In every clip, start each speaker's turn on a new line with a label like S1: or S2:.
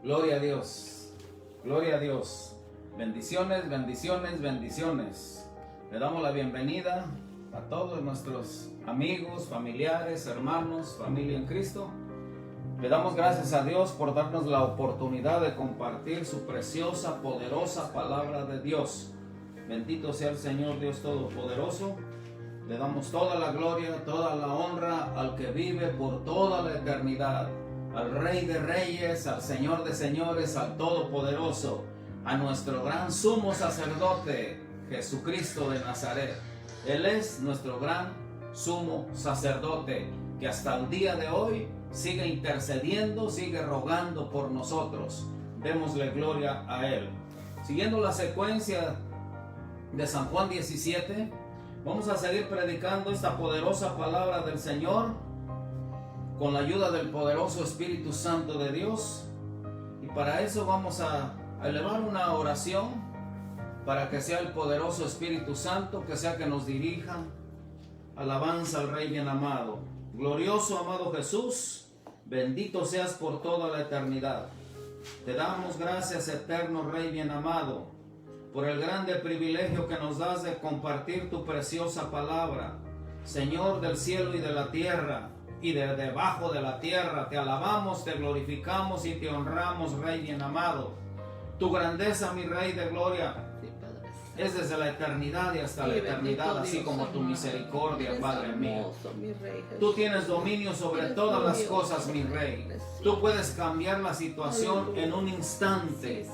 S1: Gloria a Dios, gloria a Dios. Bendiciones, bendiciones, bendiciones. Le damos la bienvenida a todos nuestros amigos, familiares, hermanos, familia en Cristo. Le damos gracias a Dios por darnos la oportunidad de compartir su preciosa, poderosa palabra de Dios. Bendito sea el Señor Dios Todopoderoso. Le damos toda la gloria, toda la honra al que vive por toda la eternidad, al Rey de Reyes, al Señor de Señores, al Todopoderoso, a nuestro gran sumo sacerdote, Jesucristo de Nazaret. Él es nuestro gran sumo sacerdote, que hasta el día de hoy sigue intercediendo, sigue rogando por nosotros. Démosle gloria a Él. Siguiendo la secuencia de San Juan 17, vamos a seguir predicando esta poderosa palabra del Señor con la ayuda del poderoso Espíritu Santo de Dios. Y para eso vamos a elevar una oración para que sea el poderoso Espíritu Santo, que sea que nos dirija. Alabanza al Rey bien amado. Glorioso amado Jesús, bendito seas por toda la eternidad. Te damos gracias, eterno Rey bien amado, por el grande privilegio que nos das de compartir tu preciosa palabra. Señor del cielo y de la tierra, y de debajo de la tierra, te alabamos, te glorificamos y te honramos, Rey bien amado. Tu grandeza, mi Rey de gloria, es desde la eternidad y hasta la eternidad, así como tu misericordia, Padre mío. Tú tienes dominio sobre todas las cosas, mi Rey. Tú puedes cambiar la situación en un instante.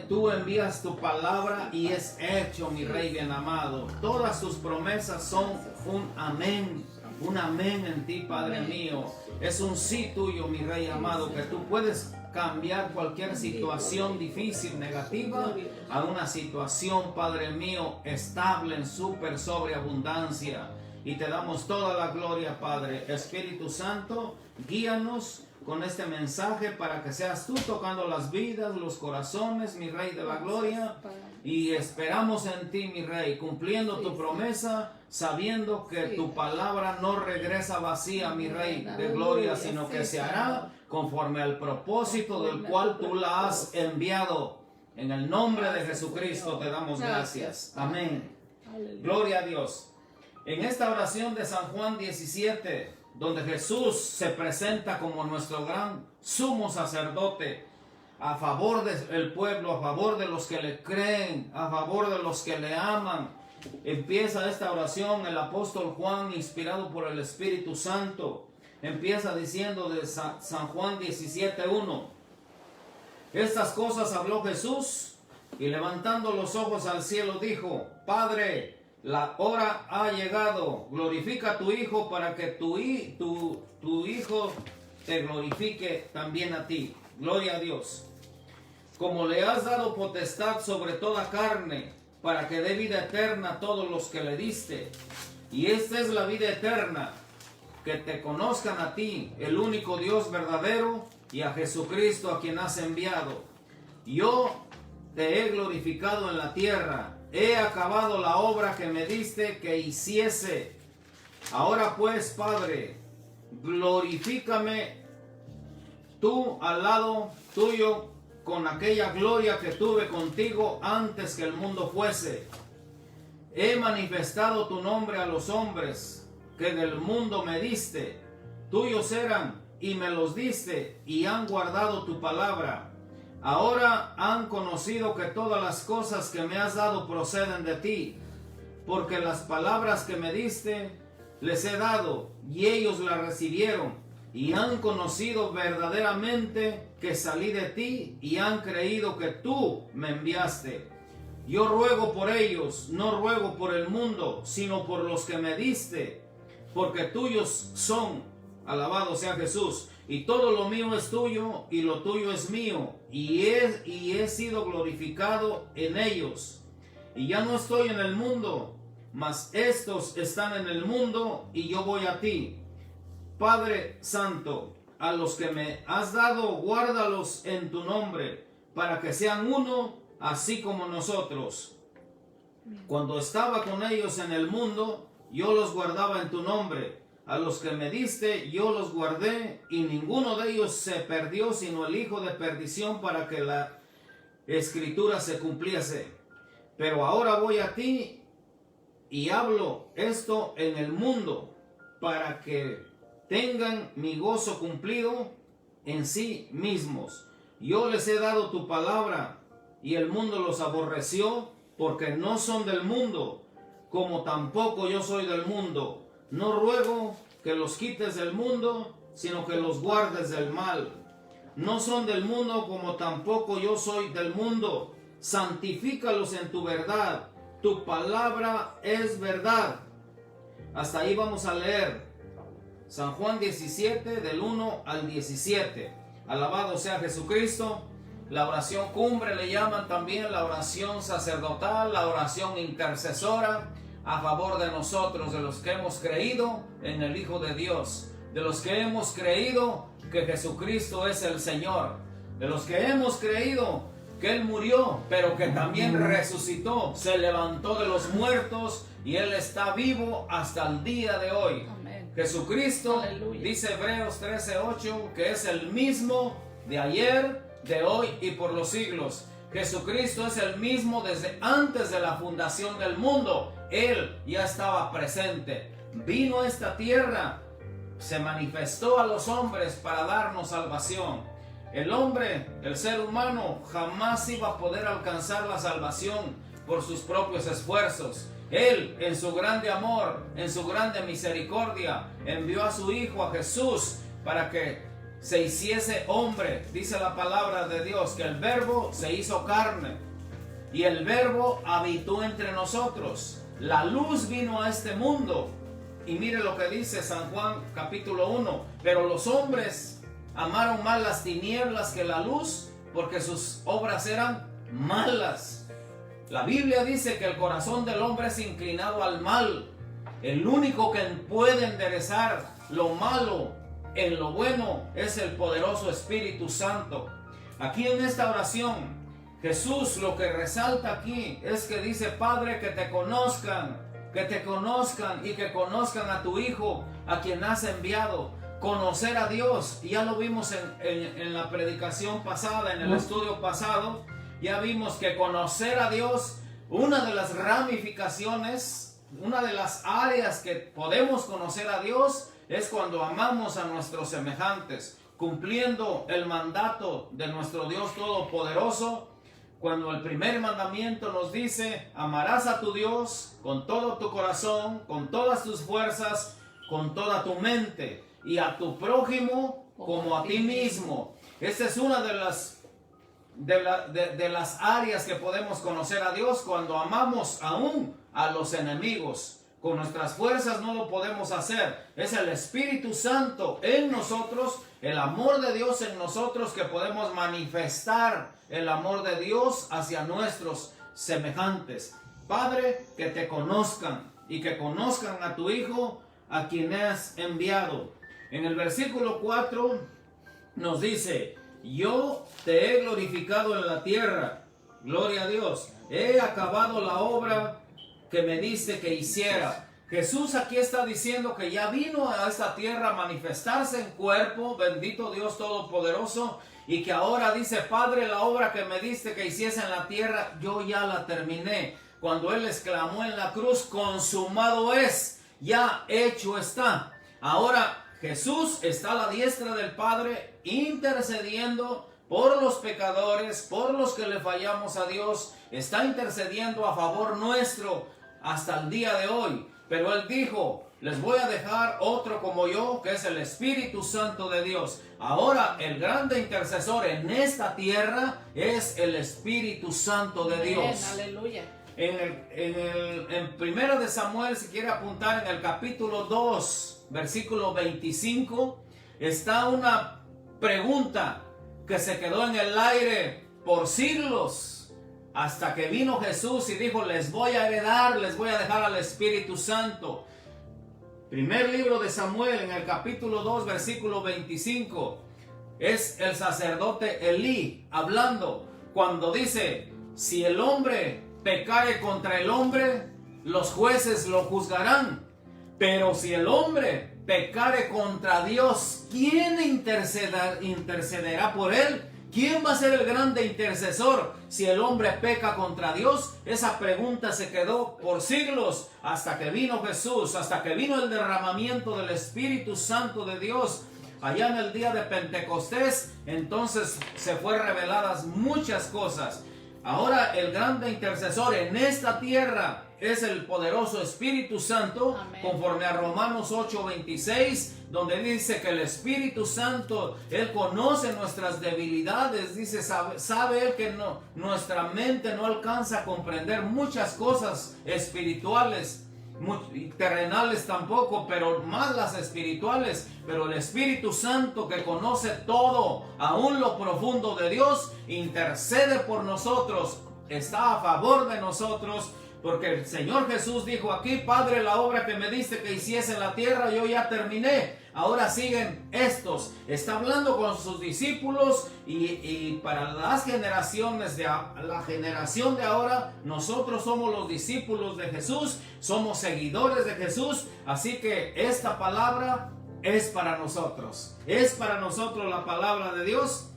S1: Tú envías tu palabra y es hecho, mi Rey bien amado. Todas tus promesas son un amén. Un amén en ti, Padre mío. Es un sí tuyo, mi Rey amado, que tú puedes cambiar cualquier situación difícil, negativa, a una situación, Padre mío, estable en súper sobreabundancia. Y te damos toda la gloria, Padre. Espíritu Santo, guíanos con este mensaje para que seas tú tocando las vidas, los corazones, mi Rey de la gloria. Y esperamos en ti, mi Rey, cumpliendo tu promesa, sabiendo que tu palabra no regresa vacía, mi Rey de gloria, sino que se hará conforme al propósito del cual tú la has enviado. En el nombre de Jesucristo te damos gracias. Amén. Gloria a Dios. En esta oración de San Juan 17, donde Jesús se presenta como nuestro gran sumo sacerdote, a favor del pueblo, a favor de los que le creen, a favor de los que le aman. Empieza esta oración el apóstol Juan, inspirado por el Espíritu Santo. Empieza diciendo de San Juan 17:1. Estas cosas habló Jesús y levantando los ojos al cielo dijo: Padre, la hora ha llegado, glorifica a tu Hijo para que tu Hijo te glorifique también a ti. Gloria a Dios. Como le has dado potestad sobre toda carne, para que dé vida eterna a todos los que le diste. Y esta es la vida eterna, que te conozcan a ti, el único Dios verdadero, y a Jesucristo a quien has enviado. Yo te he glorificado en la tierra, he acabado la obra que me diste que hiciese. Ahora pues, Padre, glorifícame tú al lado tuyo con aquella gloria que tuve contigo antes que el mundo fuese. He manifestado tu nombre a los hombres que del mundo me diste. Tuyos eran y me los diste y han guardado tu palabra. Ahora han conocido que todas las cosas que me has dado proceden de ti, porque las palabras que me diste les he dado y ellos las recibieron. Y han conocido verdaderamente que salí de ti y han creído que tú me enviaste. Yo ruego por ellos, no ruego por el mundo, sino por los que me diste, porque tuyos son, alabado sea Jesús, y todo lo mío es tuyo y lo tuyo es mío, y he sido glorificado en ellos. Y ya no estoy en el mundo, mas estos están en el mundo y yo voy a ti. Padre Santo, a los que me has dado, guárdalos en tu nombre, para que sean uno, así como nosotros. Cuando estaba con ellos en el mundo, yo los guardaba en tu nombre. a los que me diste, yo los guardé, y ninguno de ellos se perdió, sino el hijo de perdición, para que la escritura se cumpliese. Pero ahora voy a ti y hablo esto en el mundo, para que tengan mi gozo cumplido en sí mismos. Yo les he dado tu palabra, y el mundo los aborreció, porque no son del mundo, como tampoco yo soy del mundo. No ruego que los quites del mundo, sino que los guardes del mal. No son del mundo, como tampoco yo soy del mundo. Santifícalos en tu verdad. Tu palabra es verdad. Hasta ahí vamos a leer San Juan 17, del 1 al 17. Alabado sea Jesucristo. La oración cumbre le llaman también la oración sacerdotal, la oración intercesora a favor de nosotros, de los que hemos creído en el Hijo de Dios, de los que hemos creído que Jesucristo es el Señor, de los que hemos creído que Él murió, pero que también resucitó, se levantó de los muertos y Él está vivo hasta el día de hoy. Amén. Jesucristo, aleluya, dice Hebreos 13:8, que es el mismo de ayer, de hoy y por los siglos. Jesucristo es el mismo desde antes de la fundación del mundo. Él ya estaba presente. Vino a esta tierra, se manifestó a los hombres para darnos salvación. El hombre, el ser humano, jamás iba a poder alcanzar la salvación por sus propios esfuerzos. Él, en su grande amor, en su grande misericordia, envió a su Hijo, a Jesús, para que se hiciese hombre. Dice la palabra de Dios que el Verbo se hizo carne y el Verbo habitó entre nosotros. La luz vino a este mundo, y mire lo que dice San Juan capítulo 1: pero los hombres amaron más las tinieblas que la luz, porque sus obras eran malas. La Biblia dice que el corazón del hombre es inclinado al mal. El único que puede enderezar lo malo en lo bueno es el poderoso Espíritu Santo. Aquí en esta oración, Jesús lo que resalta aquí es que dice: Padre, que te conozcan y que conozcan a tu Hijo, a quien has enviado. Conocer a Dios, ya lo vimos en la predicación pasada, en el estudio pasado. Ya vimos que conocer a Dios, una de las ramificaciones, una de las áreas que podemos conocer a Dios, es cuando amamos a nuestros semejantes, cumpliendo el mandato de nuestro Dios Todopoderoso. Cuando el primer mandamiento nos dice: amarás a tu Dios con todo tu corazón, con todas tus fuerzas, con toda tu mente, y a tu prójimo como a ti mismo. Esta es una de las áreas que podemos conocer a Dios, cuando amamos aún a los enemigos. Con nuestras fuerzas no lo podemos hacer. Es el Espíritu Santo en nosotros, el amor de Dios en nosotros, que podemos manifestar el amor de Dios hacia nuestros semejantes. Padre, que te conozcan y que conozcan a tu Hijo, a quien has enviado. En el versículo 4 nos dice: yo te he glorificado en la tierra. Gloria a Dios. He acabado la obra que me diste que hiciera. Jesús aquí está diciendo que ya vino a esta tierra a manifestarse en cuerpo, bendito Dios Todopoderoso, y que ahora dice: Padre, la obra que me diste que hiciese en la tierra, yo ya la terminé. Cuando Él exclamó en la cruz: consumado es, ya hecho está. Ahora Jesús está a la diestra del Padre, intercediendo por los pecadores, por los que le fallamos a Dios. Está intercediendo a favor nuestro hasta el día de hoy. Pero Él dijo: les voy a dejar otro como yo, que es el Espíritu Santo de Dios. Ahora el grande intercesor en esta tierra es el Espíritu Santo de Dios.
S2: Aleluya.
S1: En Primera de Samuel, si quiere apuntar, en el capítulo 2, versículo 25, está una pregunta que se quedó en el aire por siglos, hasta que vino Jesús y dijo: les voy a heredar, les voy a dejar al Espíritu Santo. Primer libro de Samuel, en el capítulo 2, versículo 25, es el sacerdote Elí hablando, cuando dice: si el hombre pecare contra el hombre, los jueces lo juzgarán, pero si el hombre pecare contra Dios, ¿quién intercederá por él? ¿Quién va a ser el grande intercesor si el hombre peca contra Dios? Esa pregunta se quedó por siglos hasta que vino Jesús, hasta que vino el derramamiento del Espíritu Santo de Dios. Allá en el día de Pentecostés, entonces se fue reveladas muchas cosas. Ahora el grande intercesor en esta tierra es el poderoso Espíritu Santo. Amén. Conforme a Romanos 8:26, donde dice que el Espíritu Santo, Él conoce nuestras debilidades. Dice, sabe Él que nuestra mente no alcanza a comprender muchas cosas espirituales, terrenales tampoco, pero más las espirituales. Pero el Espíritu Santo, que conoce todo, aún lo profundo de Dios, intercede por nosotros, está a favor de nosotros. Porque el Señor Jesús dijo aquí: Padre, la obra que me diste que hiciese en la tierra, yo ya terminé. Ahora siguen estos. Está hablando con sus discípulos y para las generaciones la generación de ahora, nosotros somos los discípulos de Jesús, somos seguidores de Jesús. Así que esta palabra es para nosotros. Es para nosotros la palabra de Dios,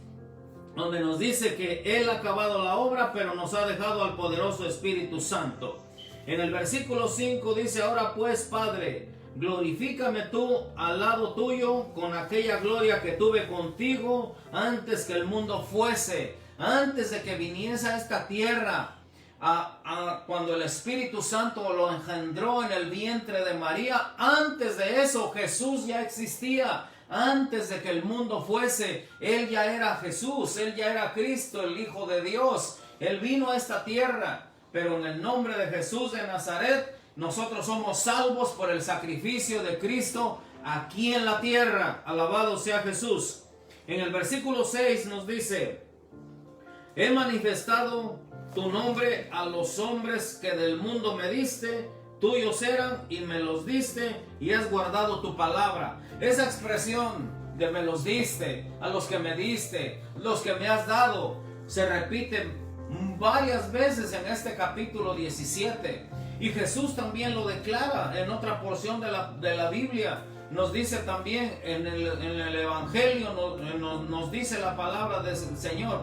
S1: donde nos dice que Él ha acabado la obra, pero nos ha dejado al poderoso Espíritu Santo. En el versículo 5 dice: ahora pues, Padre, glorifícame tú al lado tuyo con aquella gloria que tuve contigo antes que el mundo fuese, antes de que viniese a esta tierra. Cuando el Espíritu Santo lo engendró en el vientre de María, antes de eso Jesús ya existía. Antes de que el mundo fuese, Él ya era Jesús, Él ya era Cristo, el Hijo de Dios. Él vino a esta tierra, pero en el nombre de Jesús de Nazaret, nosotros somos salvos por el sacrificio de Cristo aquí en la tierra. Alabado sea Jesús. En el versículo 6 nos dice: he manifestado tu nombre a los hombres que del mundo me diste, tuyos eran y me los diste, y has guardado tu palabra. Esa expresión de me los diste, a los que me diste, los que me has dado, se repite varias veces en este capítulo 17. Y Jesús también lo declara en otra porción de la Biblia. Nos dice también en el Evangelio, nos dice la palabra del Señor: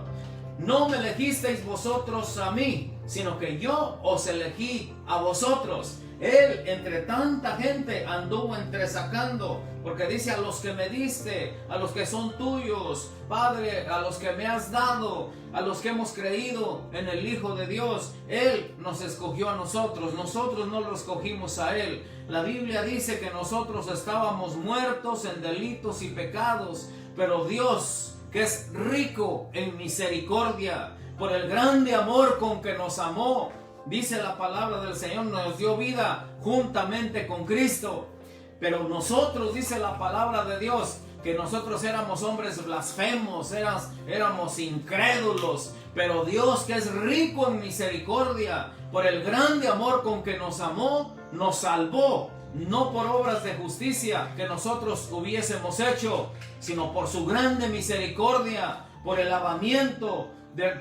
S1: no me elegisteis vosotros a mí, sino que yo os elegí a vosotros. Él entre tanta gente anduvo entresacando, porque dice: a los que me diste, a los que son tuyos, Padre, a los que me has dado, a los que hemos creído en el Hijo de Dios. Él nos escogió a nosotros no lo escogimos a Él. La Biblia dice que nosotros estábamos muertos en delitos y pecados, pero Dios, que es rico en misericordia, por el grande amor con que nos amó, dice la palabra del Señor, nos dio vida juntamente con Cristo. Pero nosotros, dice la palabra de Dios, que nosotros éramos hombres blasfemos, éramos incrédulos. Pero Dios, que es rico en misericordia, por el grande amor con que nos amó, nos salvó. No por obras de justicia que nosotros hubiésemos hecho, sino por su grande misericordia, por el lavamiento,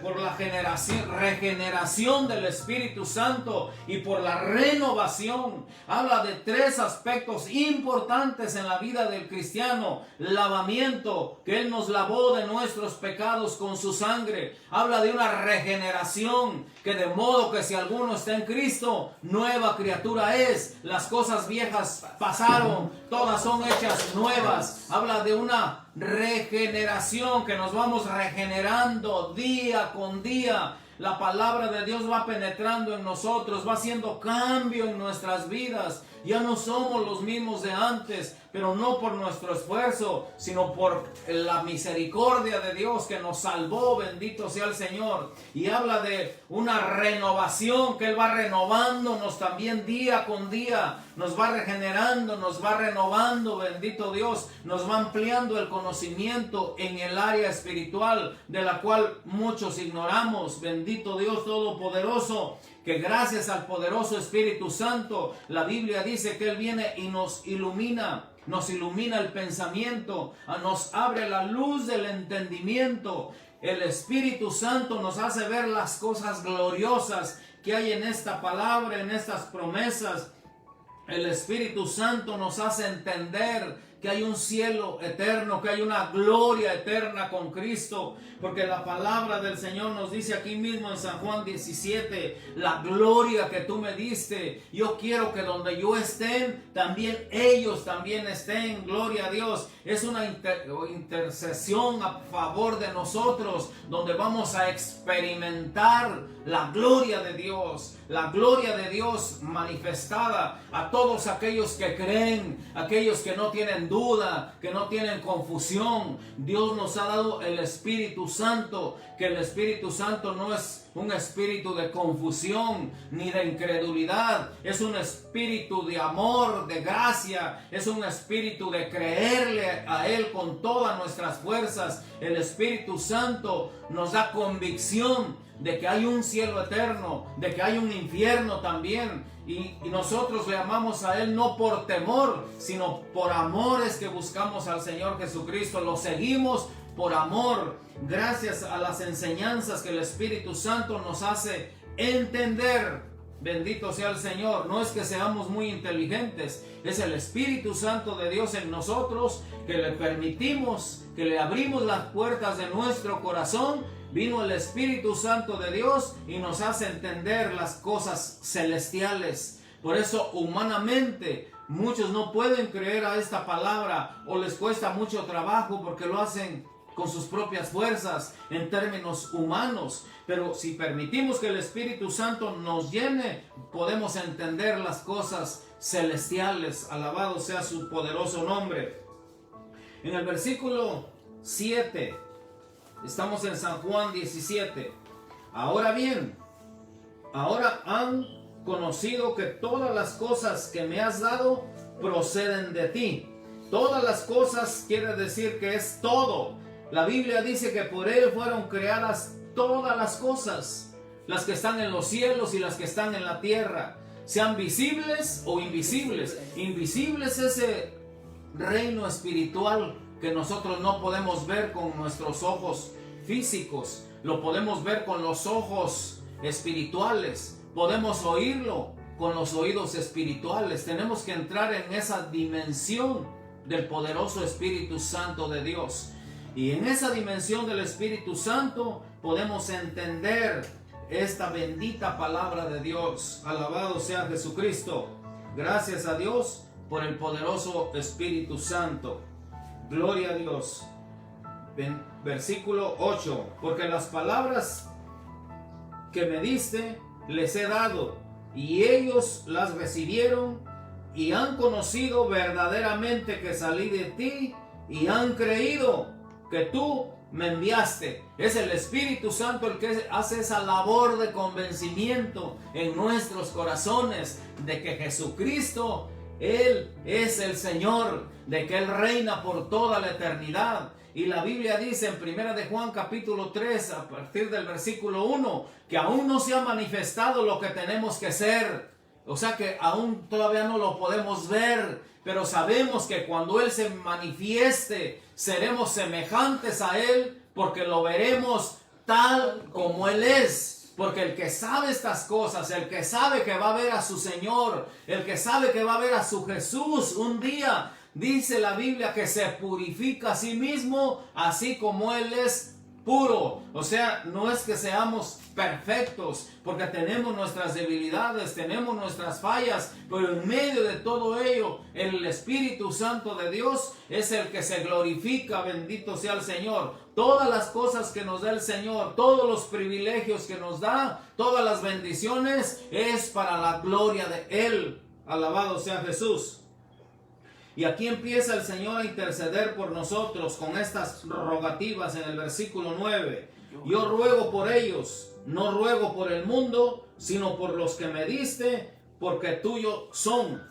S1: por la regeneración del Espíritu Santo y por la renovación. Habla de tres aspectos importantes en la vida del cristiano: lavamiento, que Él nos lavó de nuestros pecados con su sangre. Habla de una regeneración, que de modo que si alguno está en Cristo, nueva criatura es. Las cosas viejas pasaron, todas son hechas nuevas. Habla de una regeneración, que nos vamos regenerando día con día. La palabra de Dios va penetrando en nosotros, va haciendo cambio en nuestras vidas. Ya no somos los mismos de antes, pero no por nuestro esfuerzo, sino por la misericordia de Dios que nos salvó. Bendito sea el Señor. Y habla de una renovación, que Él va renovándonos también día con día. Nos va regenerando, nos va renovando, bendito Dios. Nos va ampliando el conocimiento en el área espiritual, de la cual muchos ignoramos. Bendito Dios Todopoderoso, que gracias al poderoso Espíritu Santo, la Biblia dice que Él viene y nos ilumina el pensamiento, nos abre la luz del entendimiento. El Espíritu Santo nos hace ver las cosas gloriosas que hay en esta palabra, en estas promesas. El Espíritu Santo nos hace entender que hay un cielo eterno, que hay una gloria eterna con Cristo, porque la palabra del Señor nos dice aquí mismo en San Juan 17, la gloria que tú me diste, yo quiero que donde yo esté, también ellos también estén, gloria a Dios. Es una intercesión a favor de nosotros, donde vamos a experimentar la gloria de Dios manifestada a todos aquellos que creen, aquellos que no tienen duda, que no tienen confusión. Dios nos ha dado el Espíritu Santo, que el Espíritu Santo no es un espíritu de confusión ni de incredulidad, es un espíritu de amor, de gracia, es un espíritu de creerle a Él con todas nuestras fuerzas. El Espíritu Santo nos da convicción de que hay un cielo eterno, de que hay un infierno también, y nosotros le amamos a Él no por temor, sino por amor es que buscamos al Señor Jesucristo, lo seguimos por amor, gracias a las enseñanzas que el Espíritu Santo nos hace entender. Bendito sea el Señor. No es que seamos muy inteligentes, es el Espíritu Santo de Dios en nosotros, que le permitimos, que le abrimos las puertas de nuestro corazón. Vino el Espíritu Santo de Dios y nos hace entender las cosas celestiales. Por eso humanamente muchos no pueden creer a esta palabra, o les cuesta mucho trabajo porque lo hacen con sus propias fuerzas en términos humanos. Pero si permitimos que el Espíritu Santo nos llene, podemos entender las cosas celestiales. Alabado sea su poderoso nombre. En el versículo 7, estamos en San Juan 17. Ahora bien, ahora han conocido que todas las cosas que me has dado proceden de ti. Todas las cosas quiere decir que es todo. La Biblia dice que por Él fueron creadas todas las cosas, las que están en los cielos y las que están en la tierra, sean visibles o invisibles. Invisibles es ese reino espiritual que nosotros no podemos ver con nuestros ojos físicos, lo podemos ver con los ojos espirituales, podemos oírlo con los oídos espirituales. Tenemos que entrar en esa dimensión del poderoso Espíritu Santo de Dios. Y en esa dimensión del Espíritu Santo podemos entender esta bendita palabra de Dios. Alabado sea Jesucristo. Gracias a Dios por el poderoso Espíritu Santo. Gloria a Dios. Versículo 8. Porque las palabras que me diste les he dado, y ellos las recibieron y han conocido verdaderamente que salí de ti, y han creído que tú me enviaste. Es el Espíritu Santo el que hace esa labor de convencimiento en nuestros corazones de que Jesucristo, Él es el Señor, de que Él reina por toda la eternidad. Y la Biblia dice en 1 de Juan capítulo 3, a partir del versículo 1, que aún no se ha manifestado lo que tenemos que ser. O sea que aún todavía no lo podemos ver, pero sabemos que cuando Él se manifieste, seremos semejantes a Él, porque lo veremos tal como Él es. Porque el que sabe estas cosas, el que sabe que va a ver a su Señor, el que sabe que va a ver a su Jesús un día, dice la Biblia que se purifica a sí mismo, así como Él es puro. O sea, no es que seamos perfectos, porque tenemos nuestras debilidades, tenemos nuestras fallas, pero en medio de todo ello, el Espíritu Santo de Dios es el que se glorifica. Bendito sea el Señor. Todas las cosas que nos da el Señor, todos los privilegios que nos da, todas las bendiciones, es para la gloria de Él. Alabado sea Jesús. Y aquí empieza el Señor a interceder por nosotros con estas rogativas en el versículo 9. Yo ruego por ellos, no ruego por el mundo, sino por los que me diste, porque tuyo son.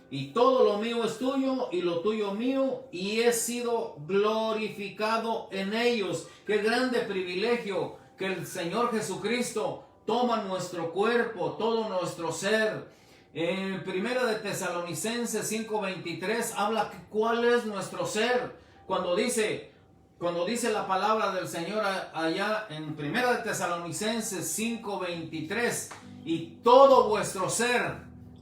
S1: Y todo lo mío es tuyo, y lo tuyo mío, y he sido glorificado en ellos. Qué grande privilegio que el Señor Jesucristo toma nuestro cuerpo, todo nuestro ser. En 1 de Tesalonicenses 5:23 habla que cuál es nuestro ser. Cuando dice la palabra del Señor allá en 1 de Tesalonicenses 5:23, y todo vuestro ser,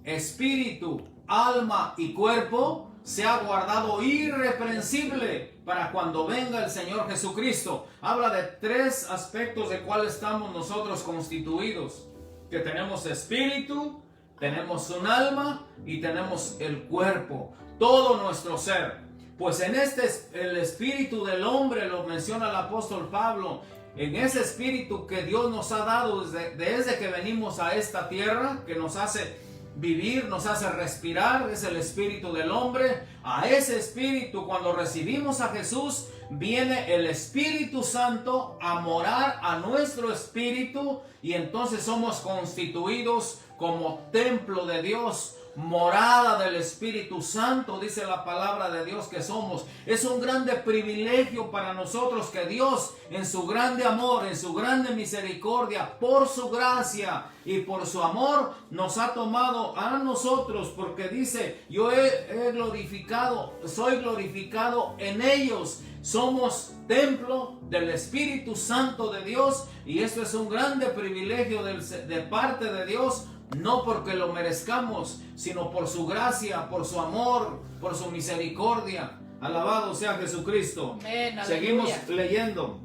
S1: espíritu, alma y cuerpo sea guardado irreprensible para cuando venga el Señor Jesucristo. Habla de tres aspectos de cuáles estamos nosotros constituidos. Que tenemos espíritu, tenemos un alma y tenemos el cuerpo. Todo nuestro ser. Pues en el espíritu del hombre, lo menciona el apóstol Pablo, en ese espíritu que Dios nos ha dado desde que venimos a esta tierra, que nos hace vivir, nos hace respirar, es el espíritu del hombre. A ese espíritu, cuando recibimos a Jesús, viene el Espíritu Santo a morar a nuestro espíritu y entonces somos constituidos como templo de Dios, morada del Espíritu Santo, dice la palabra de Dios que somos. Es un grande privilegio para nosotros que Dios, en su grande amor, en su grande misericordia, por su gracia y por su amor, nos ha tomado a nosotros, porque dice, yo he glorificado, soy glorificado en ellos. Somos templo del Espíritu Santo de Dios y esto es un grande privilegio de parte de Dios. No porque lo merezcamos, sino por su gracia, por su amor, por su misericordia. Alabado sea Jesucristo.
S2: Amén,
S1: seguimos
S2: aleluya.
S1: leyendo.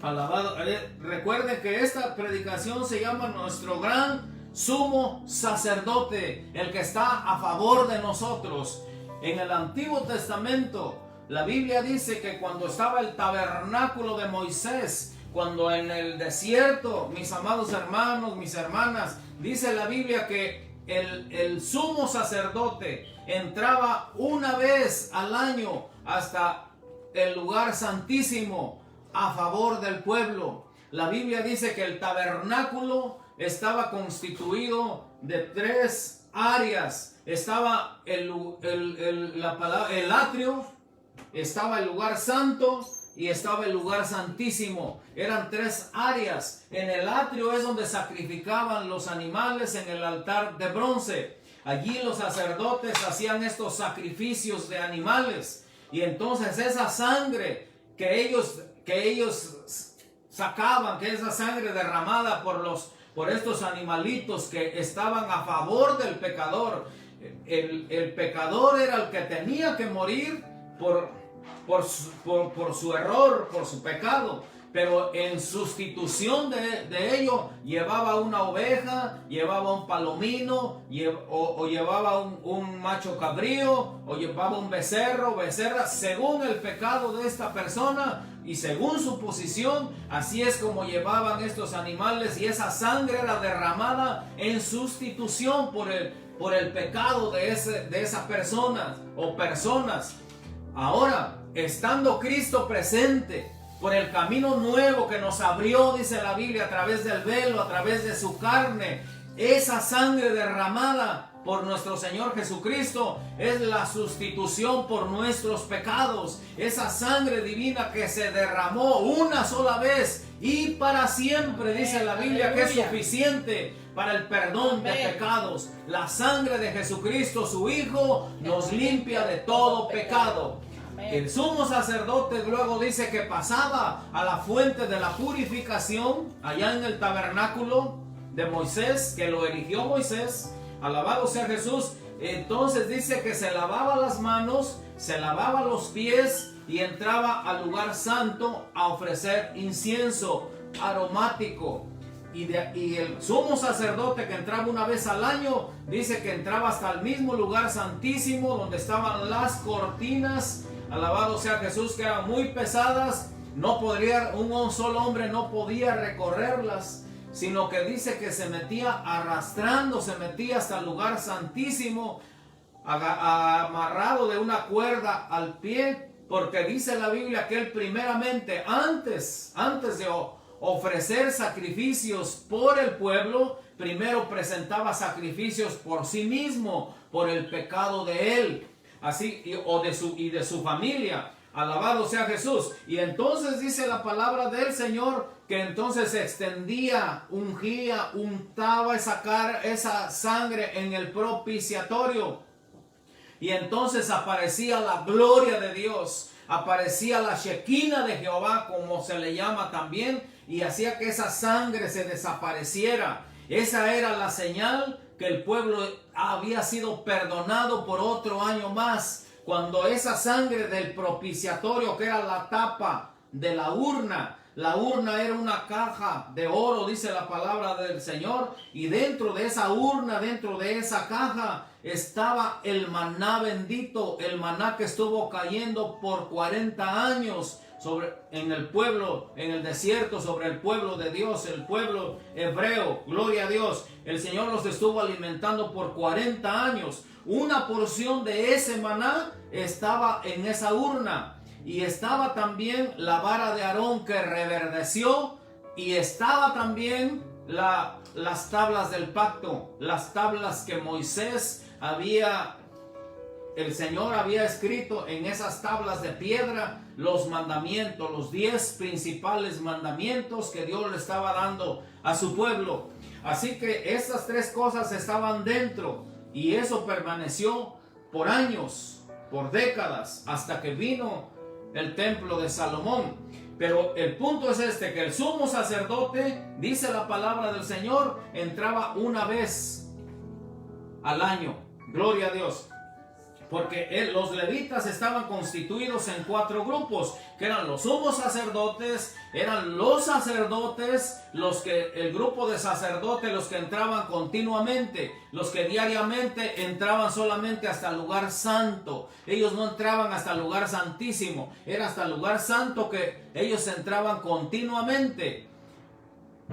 S1: Alabado. Recuerden que esta predicación se llama nuestro gran sumo sacerdote, el que está a favor de nosotros. En el Antiguo Testamento, la Biblia dice que cuando estaba el tabernáculo de Moisés, cuando en el desierto, mis amados hermanos, mis hermanas, dice la Biblia que el sumo sacerdote entraba una vez al año hasta el lugar santísimo a favor del pueblo. La Biblia dice que el tabernáculo estaba constituido de tres áreas. Estaba el atrio, estaba el lugar santo y estaba el lugar santísimo. Eran tres áreas. En el atrio es donde sacrificaban los animales en el altar de bronce. Allí los sacerdotes hacían estos sacrificios de animales. Y entonces esa sangre que ellos sacaban, que esa sangre derramada por estos animalitos que estaban a favor del pecador. El pecador era el que tenía que morir por su error, por su pecado, pero en sustitución de ello llevaba una oveja, llevaba un palomino, o llevaba un macho cabrío, o llevaba un becerra, según el pecado de esta persona y según su posición. Así es como llevaban estos animales, y esa sangre era derramada en sustitución por el pecado de esa persona o personas. Ahora, estando Cristo presente por el camino nuevo que nos abrió, dice la Biblia, a través del velo, a través de su carne, esa sangre derramada por nuestro Señor Jesucristo es la sustitución por nuestros pecados. Esa sangre divina que se derramó una sola vez y para siempre, dice la Biblia, que es suficiente para el perdón de pecados. La sangre de Jesucristo, su Hijo, nos limpia de todo pecado. El sumo sacerdote luego dice que pasaba a la fuente de la purificación allá en el tabernáculo de Moisés, que lo erigió Moisés. Alabado sea Jesús. Entonces dice que se lavaba las manos, se lavaba los pies y entraba al lugar santo a ofrecer incienso aromático. Y el sumo sacerdote, que entraba una vez al año, dice que entraba hasta el mismo lugar santísimo donde estaban las cortinas. Alabado sea Jesús, que eran muy pesadas. Un solo hombre no podía recorrerlas, sino que dice que se metía arrastrando, se metía hasta el lugar santísimo, amarrado de una cuerda al pie, porque dice la Biblia que él primeramente, antes de ofrecer sacrificios por el pueblo, primero presentaba sacrificios por sí mismo, por el pecado de él, así, y de su familia. Alabado sea Jesús. Y entonces dice la palabra del Señor que entonces se extendía, ungía, untaba esa sangre en el propiciatorio. Y entonces aparecía la gloria de Dios, aparecía la Shekinah de Jehová, como se le llama también, y hacía que esa sangre se desapareciera. Esa era la señal que el pueblo había sido perdonado por otro año más, cuando esa sangre del propiciatorio, que era la tapa de la urna era una caja de oro, dice la palabra del Señor, y dentro de esa urna, dentro de esa caja, estaba el maná bendito, el maná que estuvo cayendo por 40 años en el pueblo, en el desierto, sobre el pueblo de Dios, el pueblo hebreo. Gloria a Dios. El Señor los estuvo alimentando por 40 años. Una porción de ese maná estaba en esa urna. Y estaba también la vara de Aarón que reverdeció. Y estaba también las tablas del pacto. Las tablas que Moisés el Señor había escrito en esas tablas de piedra los mandamientos, los 10 principales mandamientos que Dios le estaba dando a su pueblo. Así que estas 3 cosas estaban dentro, y eso permaneció por años, por décadas, hasta que vino el templo de Salomón. Pero el punto es que el sumo sacerdote, dice la palabra del Señor, entraba una vez al año. Gloria a Dios. Porque los levitas estaban constituidos en 4 grupos, que eran los sumos sacerdotes, eran los sacerdotes, el grupo de sacerdotes, los que entraban continuamente, los que diariamente entraban solamente hasta el lugar santo. Ellos no entraban hasta el lugar santísimo, era hasta el lugar santo que ellos entraban continuamente.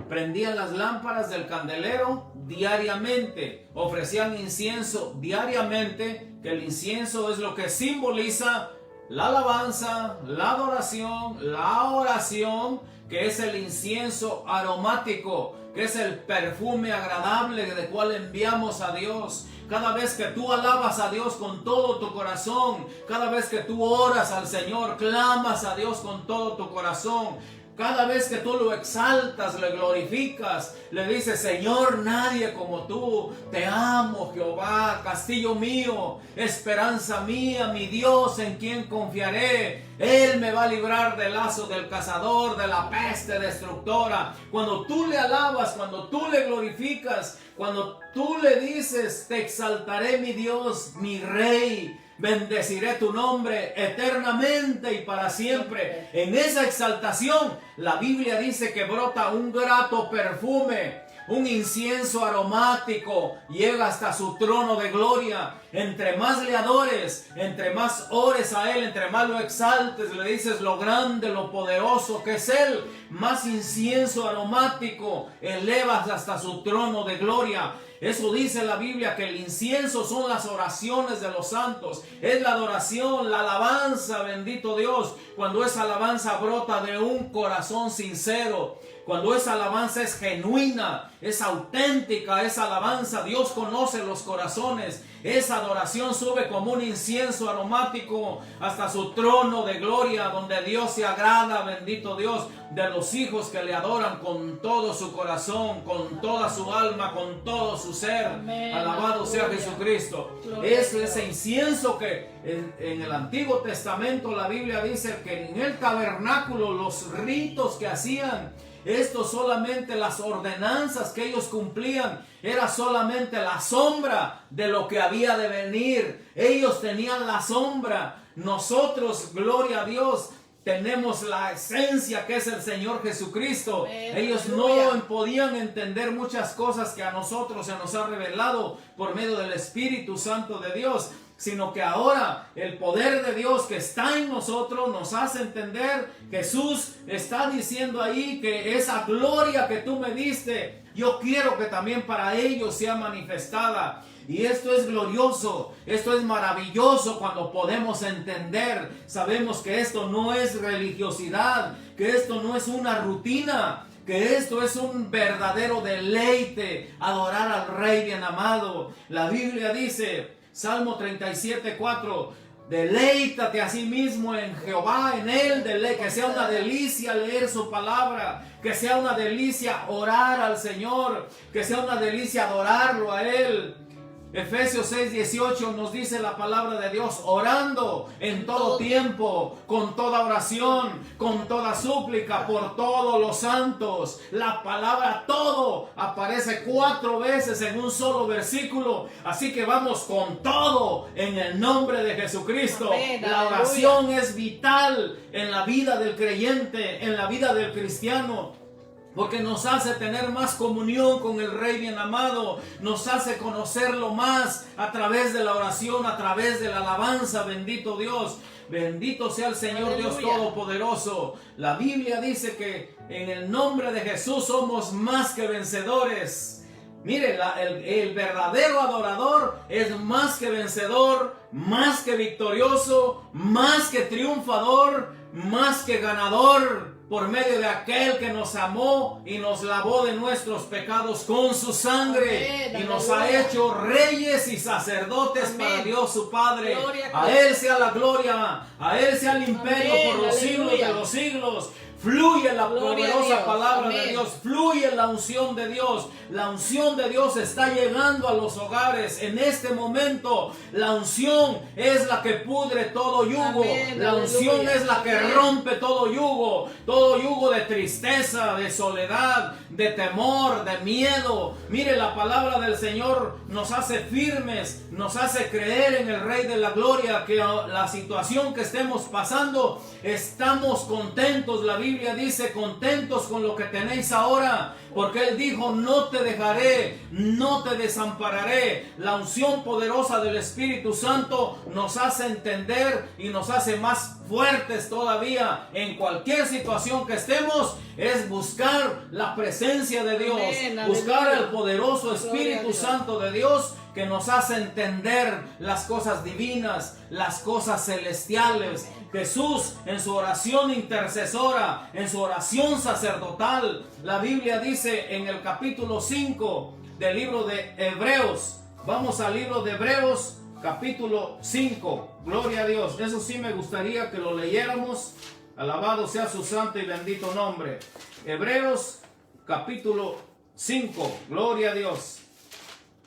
S1: Prendían las lámparas del candelero diariamente, ofrecían incienso diariamente, que el incienso es lo que simboliza la alabanza, la adoración, la oración, que es el incienso aromático, que es el perfume agradable de cual enviamos a Dios. Cada vez que tú alabas a Dios con todo tu corazón, cada vez que tú oras al Señor, clamas a Dios con todo tu corazón, cada vez que tú lo exaltas, le glorificas, le dices: Señor, nadie como tú, te amo, Jehová, castillo mío, esperanza mía, mi Dios, en quien confiaré. Él me va a librar del lazo del cazador, de la peste destructora. Cuando tú le alabas, cuando tú le glorificas, cuando tú le dices: te exaltaré, mi Dios, mi Rey, bendeciré tu nombre eternamente y para siempre. En esa exaltación, la Biblia dice que brota un grato perfume, un incienso aromático, llega hasta su trono de gloria. Entre más le adores, entre más ores a Él, entre más lo exaltes, le dices lo grande, lo poderoso que es Él, más incienso aromático elevas hasta su trono de gloria. Eso dice la Biblia, que el incienso son las oraciones de los santos, es la adoración, la alabanza, bendito Dios. Cuando esa alabanza brota de un corazón sincero, cuando esa alabanza es genuina, es auténtica, esa alabanza, Dios conoce los corazones. Esa adoración sube como un incienso aromático hasta su trono de gloria, donde Dios se agrada, bendito Dios, de los hijos que le adoran con todo su corazón, con toda su alma, con todo su ser. Amén. Alabado sea Jesucristo. Es ese incienso que en el Antiguo Testamento la Biblia dice que en el tabernáculo los ritos que hacían, esto solamente las ordenanzas que ellos cumplían, era solamente la sombra de lo que había de venir. Ellos tenían la sombra. Nosotros, gloria a Dios, tenemos la esencia que es el Señor Jesucristo. Ellos no podían entender muchas cosas que a nosotros se nos ha revelado por medio del Espíritu Santo de Dios, sino que ahora el poder de Dios que está en nosotros nos hace entender. Jesús está diciendo ahí que esa gloria que tú me diste, yo quiero que también para ellos sea manifestada. Y esto es glorioso, esto es maravilloso cuando podemos entender. Sabemos que esto no es religiosidad, que esto no es una rutina, que esto es un verdadero deleite, adorar al Rey bien amado. La Biblia dice, Salmo 37:4, deleítate a sí mismo en Jehová, en Él, que sea una delicia leer su palabra, que sea una delicia orar al Señor, que sea una delicia adorarlo a Él. Efesios 6:18 nos dice la palabra de Dios, orando en todo tiempo, con toda oración, con toda súplica, por todos los santos. La palabra todo aparece 4 veces en un solo versículo. Así que vamos con todo en el nombre de Jesucristo.
S2: Amén,
S1: la oración es vital en la vida del creyente, en la vida del cristiano. Porque nos hace tener más comunión con el Rey bien amado, nos hace conocerlo más a través de la oración, a través de la alabanza. Bendito Dios, bendito sea el Señor.
S2: Aleluya.
S1: Dios Todopoderoso. La Biblia dice que en el nombre de Jesús somos más que vencedores. Mire, el verdadero adorador es más que vencedor, más que victorioso, más que triunfador, más que ganador, por medio de aquel que nos amó y nos lavó de nuestros pecados con su sangre.
S2: Amén,
S1: y nos
S2: aleluya.
S1: ha hecho reyes y sacerdotes.
S2: Amén.
S1: Para Dios su Padre.
S2: Gloria a
S1: A
S2: Cristo.
S1: Él sea la gloria, a Él sea el imperio
S2: Amén,
S1: por los siglos
S2: aleluya.
S1: de los siglos. Fluye la
S2: Gloria a
S1: poderosa
S2: Dios.
S1: palabra de
S2: Amén.
S1: Dios, fluye la unción de Dios. La unción de Dios está llegando a los hogares en este momento. La unción es la que pudre todo yugo.
S2: Amén,
S1: La unción
S2: aleluya.
S1: es la que
S2: Amén.
S1: rompe todo yugo de tristeza, de soledad, de temor, de miedo. Mire, la palabra del Señor nos hace firmes, nos hace creer en el Rey de la Gloria, que la situación que estemos pasando, estamos contentos. La Biblia dice, contentos con lo que tenéis ahora, porque Él dijo, no te dejaré, no te desampararé. La unción poderosa del Espíritu Santo nos hace entender y nos hace más fuertes todavía. En cualquier situación que estemos, es buscar la presencia de Dios,
S2: Amén,
S1: buscar
S2: aleluya.
S1: el poderoso
S2: Gloria a
S1: Espíritu
S2: Dios.
S1: Santo de Dios, que nos hace entender las cosas divinas, las cosas celestiales. Jesús, en su oración intercesora, en su oración sacerdotal, la Biblia dice en el capítulo 5 del libro de Hebreos, vamos al libro de Hebreos capítulo 5, gloria a Dios. Eso sí me gustaría que lo leyéramos. Alabado sea su santo y bendito nombre. Hebreos capítulo 5, gloria a Dios.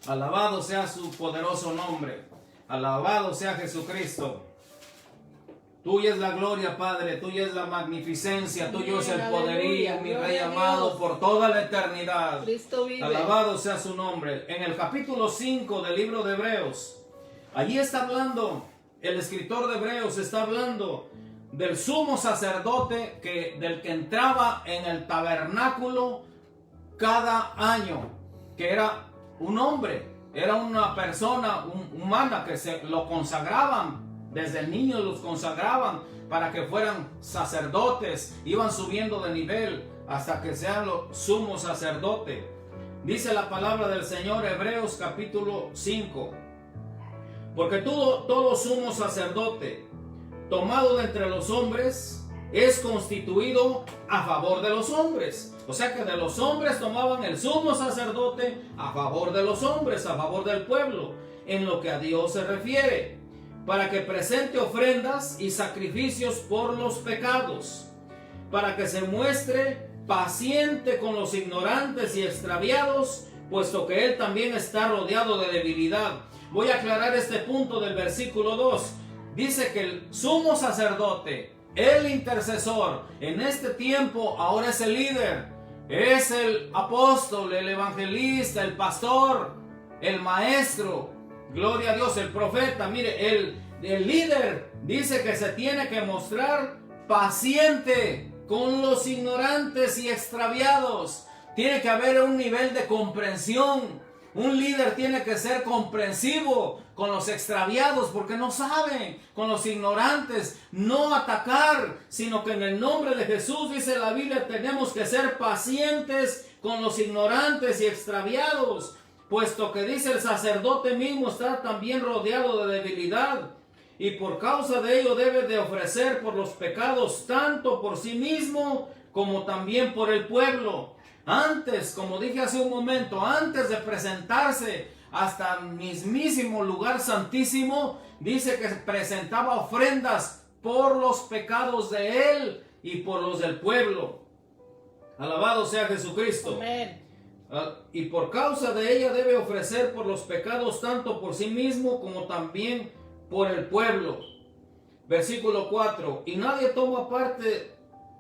S1: Alabado sea su poderoso nombre. Alabado sea Jesucristo. Tuya es la gloria, Padre. Tuya es la magnificencia. Tuyo es el
S2: Amén,
S1: poderío,
S2: aleluya.
S1: mi
S2: Gloria
S1: Rey
S2: a
S1: amado,
S2: Dios.
S1: por toda la eternidad.
S2: Cristo vive.
S1: Alabado sea su nombre. En el capítulo 5 del libro de Hebreos, allí está hablando, el escritor de Hebreos está hablando del sumo sacerdote del que entraba en el tabernáculo cada año, que era un hombre, era una persona humana que lo consagraban. Desde el niño los consagraban para que fueran sacerdotes, iban subiendo de nivel hasta que sean los sumos sacerdotes. Dice la palabra del Señor, Hebreos capítulo 5. Porque todo sumo sacerdote tomado de entre los hombres es constituido a favor de los hombres. O sea que de los hombres tomaban el sumo sacerdote a favor de los hombres, a favor del pueblo, en lo que a Dios se refiere, para que presente ofrendas y sacrificios por los pecados, para que se muestre paciente con los ignorantes y extraviados, puesto que él también está rodeado de debilidad. Voy a aclarar este punto del versículo 2. Dice que el sumo sacerdote, el intercesor, en este tiempo ahora es el líder, es el apóstol, el evangelista, el pastor, el maestro, gloria a Dios, el profeta. Mire, el líder dice que se tiene que mostrar paciente con los ignorantes y extraviados. Tiene que haber un nivel de comprensión. Un líder tiene que ser comprensivo con los extraviados porque no saben, con los ignorantes, no atacar, sino que en el nombre de Jesús, dice la Biblia, tenemos que ser pacientes con los ignorantes y extraviados, puesto que dice el sacerdote mismo está también rodeado de debilidad y por causa de ello debe de ofrecer por los pecados tanto por sí mismo como también por el pueblo. Antes, como dije hace un momento, antes de presentarse hasta el mismísimo lugar santísimo, dice que presentaba ofrendas por los pecados de él y por los del pueblo. Alabado sea Jesucristo.
S2: Amén.
S1: y por causa de ella debe ofrecer por los pecados tanto por sí mismo como también por el pueblo. Versículo 4. Y nadie toma parte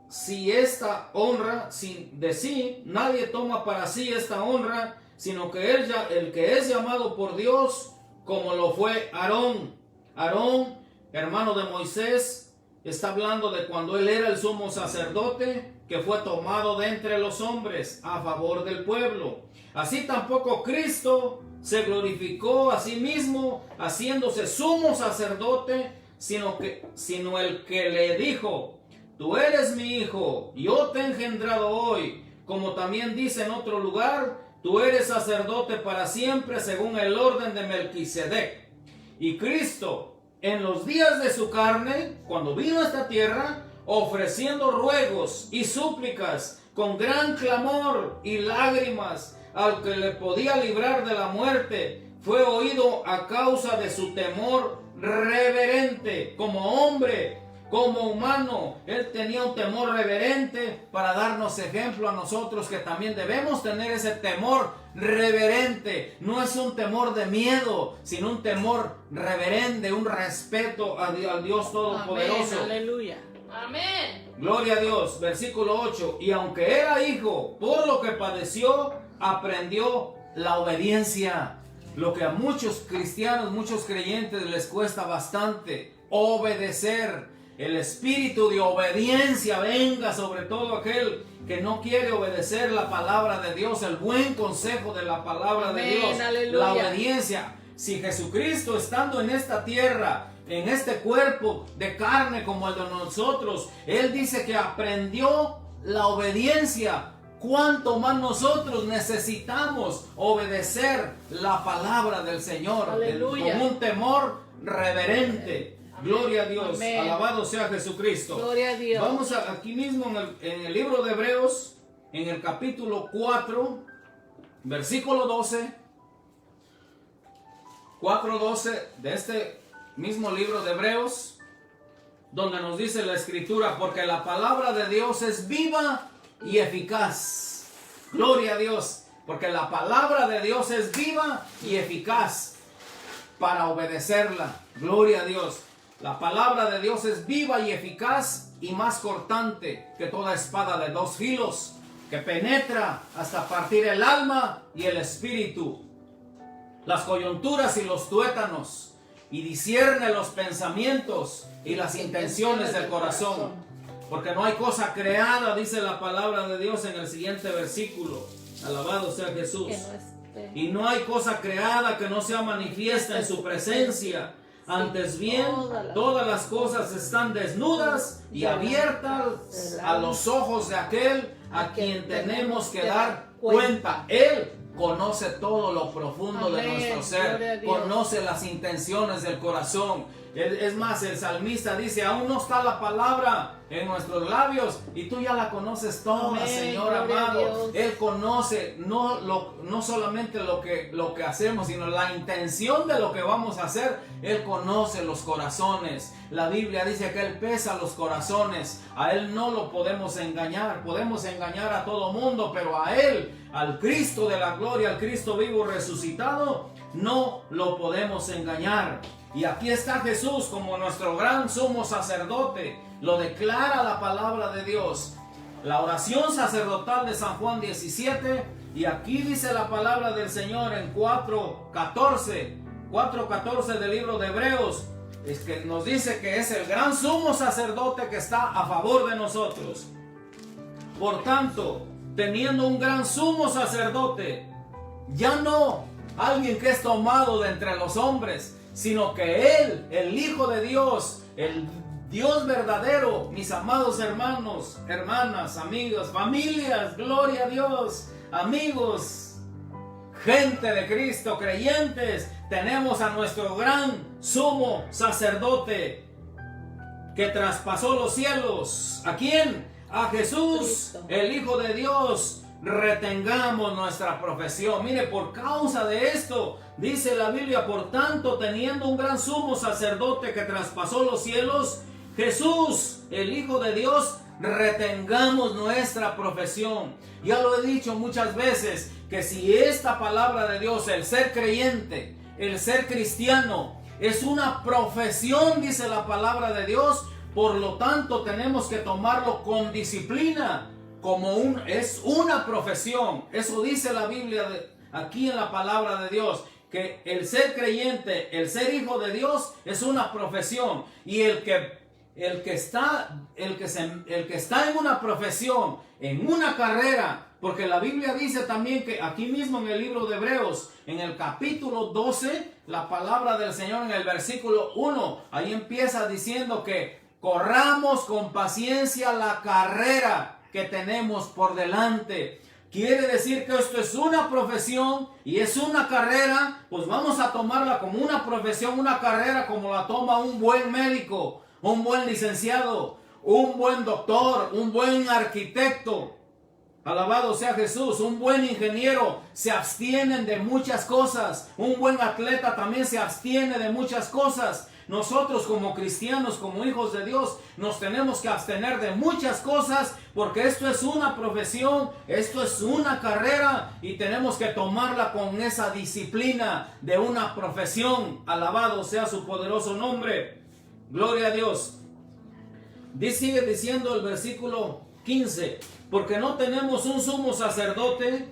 S1: si esta honra de sí, nadie toma para sí esta honra, sino que el que es llamado por Dios, como lo fue Aarón. Aarón, hermano de Moisés, está hablando de cuando él era el sumo sacerdote, que fue tomado de entre los hombres a favor del pueblo. Así tampoco Cristo se glorificó a sí mismo, haciéndose sumo sacerdote, sino el que le dijo: tú eres mi hijo, yo te he engendrado hoy. Como también dice en otro lugar: tú eres sacerdote para siempre según el orden de Melquisedec. Y Cristo, en los días de su carne, cuando vino a esta tierra, ofreciendo ruegos y súplicas con gran clamor y lágrimas al que le podía librar de la muerte, fue oído a causa de su temor reverente. Como hombre, como humano, él tenía un temor reverente para darnos ejemplo a nosotros, que también debemos tener ese temor reverente. No es un temor de miedo, sino un temor reverente, un respeto al Dios Todopoderoso.
S2: Amén, aleluya.
S3: Amén.
S1: Gloria a Dios. Versículo 8. Y aunque era hijo, por lo que padeció, aprendió la obediencia. Lo que a muchos cristianos, muchos creyentes les cuesta bastante: obedecer. El espíritu de obediencia venga sobre todo aquel que no quiere obedecer la palabra de Dios, el buen consejo de la palabra de Dios.
S2: Aleluya.
S1: La obediencia. Si Jesucristo, estando en esta tierra, en este cuerpo de carne como el de nosotros, Él dice que aprendió la obediencia, ¿cuánto más nosotros necesitamos obedecer la palabra del Señor?
S2: Aleluya.
S1: Con un temor reverente. Gloria a Dios.
S2: Amén.
S1: Alabado sea Jesucristo.
S2: Gloria a Dios.
S1: Vamos aquí mismo en el libro de Hebreos, en el capítulo 4, versículo 12. 4:12 de este mismo libro de Hebreos, donde nos dice la escritura: porque la palabra de Dios es viva y eficaz. Gloria a Dios. Porque la palabra de Dios es viva y eficaz para obedecerla. Gloria a Dios. La palabra de Dios es viva y eficaz y más cortante que toda espada de dos filos, que penetra hasta partir el alma y el espíritu, las coyunturas y los tuétanos, y discierne los pensamientos y las intenciones del corazón. Porque no hay cosa creada, dice la palabra de Dios en el siguiente versículo. Alabado sea Jesús. Y no hay cosa creada que no sea manifiesta en su presencia. Antes bien, todas las cosas están desnudas y abiertas a los ojos de aquel a quien tenemos que dar cuenta. Él conoce todo lo profundo de nuestro ser, conoce las intenciones del corazón. Es más, el salmista dice: aún no está la palabra en nuestros labios y tú ya la conoces toda. Amén, Señor amado. Él conoce no solamente lo que hacemos, sino la intención de lo que vamos a hacer. Él conoce los corazones. La Biblia dice que Él pesa los corazones. A Él no lo podemos engañar. Podemos engañar a todo mundo, pero a Él, al Cristo de la gloria, al Cristo vivo resucitado, no lo podemos engañar. Y aquí está Jesús como nuestro gran sumo sacerdote. Lo declara la palabra de Dios. La oración sacerdotal de San Juan 17. Y aquí dice la palabra del Señor en 4:14 del libro de Hebreos. Es que nos dice que es el gran sumo sacerdote que está a favor de nosotros. Por tanto, teniendo un gran sumo sacerdote, ya no alguien que es tomado de entre los hombres, sino que Él, el Hijo de Dios, el Dios verdadero, mis amados hermanos, hermanas, amigos, familias, gloria a Dios, amigos, gente de Cristo, creyentes, tenemos a nuestro gran sumo sacerdote que traspasó los cielos. ¿A quién? A Jesús, el Hijo de Dios. Retengamos nuestra profesión. Mire, por causa de esto, dice la Biblia: por tanto, teniendo un gran sumo sacerdote que traspasó los cielos, Jesús, el Hijo de Dios, retengamos nuestra profesión. Ya lo he dicho muchas veces, que si esta palabra de Dios, el ser creyente, el ser cristiano, es una profesión, dice la palabra de Dios, por lo tanto tenemos que tomarlo con disciplina, es una profesión. Eso dice la Biblia aquí en la palabra de Dios, que el ser creyente, el ser hijo de Dios es una profesión, y el que está en una profesión, en una carrera, porque la Biblia dice también que aquí mismo en el libro de Hebreos, en el capítulo 12, la palabra del Señor en el versículo 1, ahí empieza diciendo que corramos con paciencia la carrera que tenemos por delante. Quiere decir que esto es una profesión y es una carrera, pues vamos a tomarla como una profesión, una carrera, como la toma un buen médico, un buen licenciado, un buen doctor, un buen arquitecto. Alabado sea Jesús. Un buen ingeniero se abstiene de muchas cosas. Un buen atleta también se abstiene de muchas cosas. Nosotros como cristianos, como hijos de Dios, nos tenemos que abstener de muchas cosas, porque esto es una profesión, esto es una carrera, y tenemos que tomarla con esa disciplina de una profesión. Alabado sea su poderoso nombre. Gloria a Dios. Sigue diciendo el versículo 15, porque no tenemos un sumo sacerdote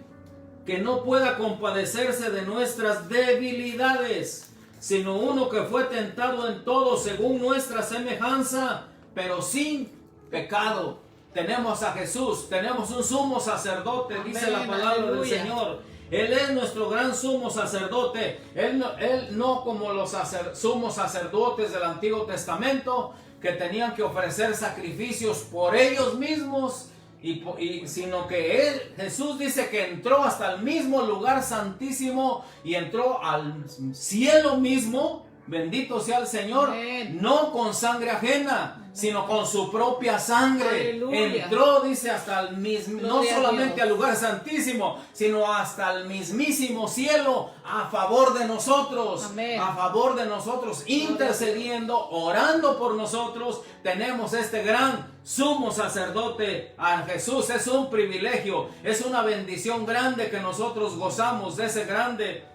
S1: que no pueda compadecerse de nuestras debilidades, sino uno que fue tentado en todo según nuestra semejanza, pero sin pecado. Tenemos a Jesús, tenemos un sumo sacerdote. Amén, dice la palabra del Señor. Él es nuestro gran sumo sacerdote. Él no como los sumos sacerdotes del Antiguo Testamento, que tenían que ofrecer sacrificios por ellos mismos, sino que Jesús dice que entró hasta el mismo lugar santísimo y entró al cielo mismo. Bendito sea el Señor. Amén. No con sangre ajena, sino con su propia sangre. Aleluya. Entró, dice, hasta el mismo, no solamente al lugar santísimo, sino hasta el mismísimo cielo, a favor de nosotros. Amén. A favor de nosotros, intercediendo, orando por nosotros. Tenemos este gran sumo sacerdote a Jesús. Es un privilegio, es una bendición grande que nosotros gozamos de ese grande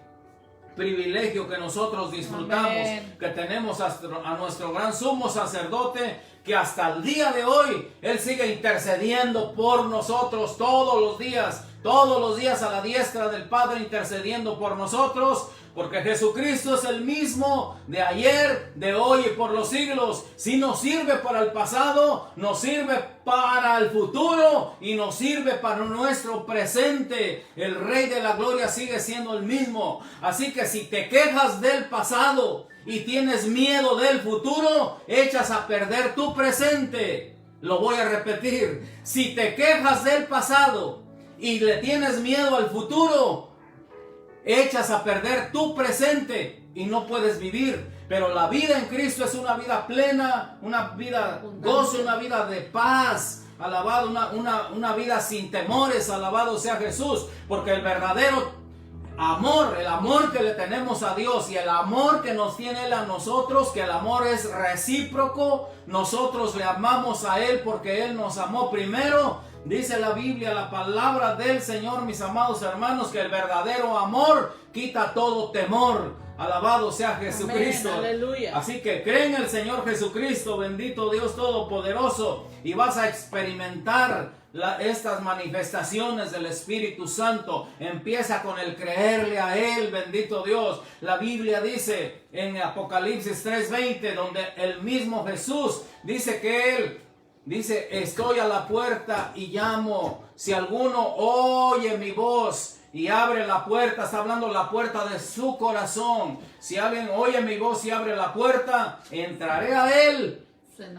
S1: privilegio que nosotros disfrutamos. Amén. Que tenemos a nuestro gran sumo sacerdote, que hasta el día de hoy Él sigue intercediendo por nosotros todos los días a la diestra del Padre, intercediendo por nosotros, porque Jesucristo es el mismo de ayer, de hoy y por los siglos. Si nos sirve para el pasado, nos sirve para el futuro y nos sirve para nuestro presente. El Rey de la Gloria sigue siendo el mismo. Así que si te quejas del pasado y tienes miedo del futuro, echas a perder tu presente. Lo voy a repetir. Si te quejas del pasado y le tienes miedo al futuro, echas a perder tu presente y no puedes vivir. Pero la vida en Cristo es una vida plena, una vida gozo, una vida de paz. Alabado, una vida sin temores. Alabado sea Jesús. Porque el verdadero amor, el amor que le tenemos a Dios y el amor que nos tiene Él a nosotros, que el amor es recíproco. Nosotros le amamos a Él porque Él nos amó primero. Dice la Biblia, la palabra del Señor, mis amados hermanos, que el verdadero amor quita todo temor. Alabado sea Jesucristo. Amén, aleluya. Así que cree en el Señor Jesucristo, bendito Dios Todopoderoso, y vas a experimentar estas manifestaciones del Espíritu Santo. Empieza con el creerle a Él, bendito Dios. La Biblia dice en Apocalipsis 3:20, donde el mismo Jesús dice que Él dice: estoy a la puerta y llamo. Si alguno oye mi voz y abre la puerta, está hablando la puerta de su corazón. Si alguien oye mi voz y abre la puerta, entraré a Él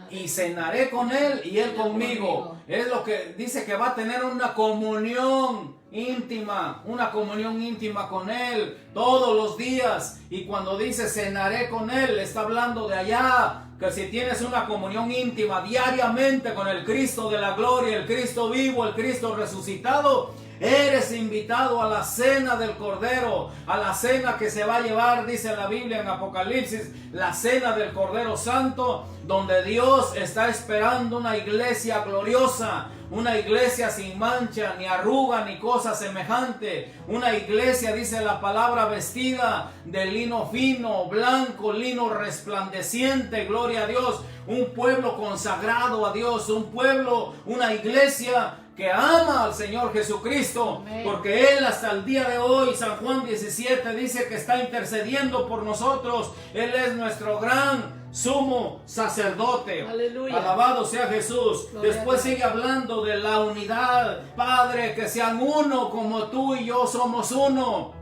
S1: y cenaré con Él y Él conmigo. Es lo que dice, que va a tener una comunión íntima, una comunión íntima con Él todos los días. Y cuando dice cenaré con Él, está hablando de allá, que si tienes una comunión íntima diariamente con el Cristo de la gloria, el Cristo vivo, el Cristo resucitado, eres invitado a la cena del Cordero, a la cena que se va a llevar, dice la Biblia en Apocalipsis, la cena del Cordero Santo, donde Dios está esperando una iglesia gloriosa, una iglesia sin mancha, ni arruga, ni cosa semejante. Una iglesia, dice la palabra, vestida de lino fino, blanco, lino resplandeciente, gloria a Dios. Un pueblo consagrado a Dios, un pueblo, una iglesia que ama al Señor Jesucristo. Amén. Porque Él hasta el día de hoy, San Juan 17 dice que está intercediendo por nosotros. Él es nuestro gran sumo sacerdote. Aleluya. Alabado sea Jesús. Gloria. Después sigue hablando de la unidad. Padre, que sean uno como tú y yo somos uno.